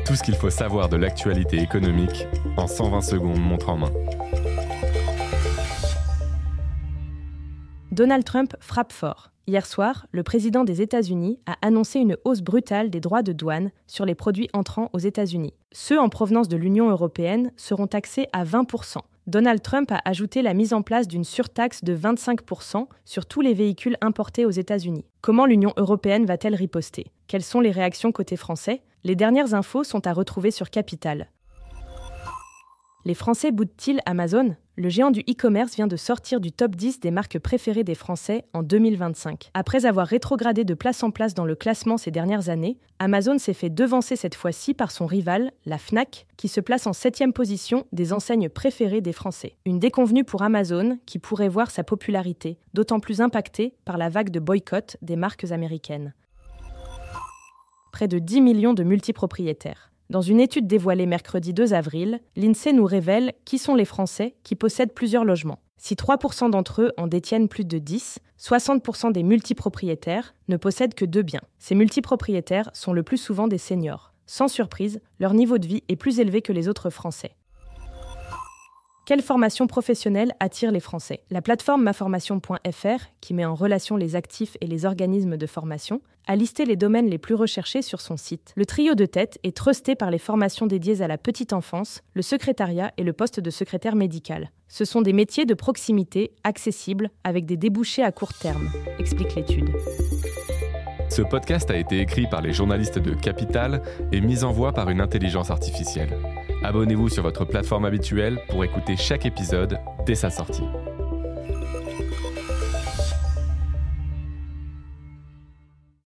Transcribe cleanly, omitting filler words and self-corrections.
Tout ce qu'il faut savoir de l'actualité économique en 120 secondes montre en main. Donald Trump frappe fort. Hier soir, le président des États-Unis a annoncé une hausse brutale des droits de douane sur les produits entrant aux États-Unis. Ceux en provenance de l'Union européenne seront taxés à 20%. Donald Trump a ajouté la mise en place d'une surtaxe de 25% sur tous les véhicules importés aux États-Unis. Comment l'Union européenne va-t-elle riposter ? Quelles sont les réactions côté français ? Les dernières infos sont à retrouver sur Capital. Les Français boudent-ils Amazon ? Le géant du e-commerce vient de sortir du top 10 des marques préférées des Français en 2025. Après avoir rétrogradé de place en place dans le classement ces dernières années, Amazon s'est fait devancer cette fois-ci par son rival, la Fnac, qui se place en 7e position des enseignes préférées des Français. Une déconvenue pour Amazon qui pourrait voir sa popularité d'autant plus impactée par la vague de boycott des marques américaines. Près de 10 millions de multipropriétaires. Dans une étude dévoilée mercredi 2 avril, l'INSEE nous révèle qui sont les Français qui possèdent plusieurs logements. Si 3% d'entre eux en détiennent plus de 10, 60% des multipropriétaires ne possèdent que 2 biens. Ces multipropriétaires sont le plus souvent des seniors. Sans surprise, leur niveau de vie est plus élevé que les autres Français. Quelle formation professionnelle attire les Français ? La plateforme maformation.fr, qui met en relation les actifs et les organismes de formation, a listé les domaines les plus recherchés sur son site. Le trio de tête est trusté par les formations dédiées à la petite enfance, le secrétariat et le poste de secrétaire médical. Ce sont des métiers de proximité, accessibles, avec des débouchés à court terme, explique l'étude. Ce podcast a été écrit par les journalistes de Capital et mis en voix par une intelligence artificielle. Abonnez-vous sur votre plateforme habituelle pour écouter chaque épisode dès sa sortie.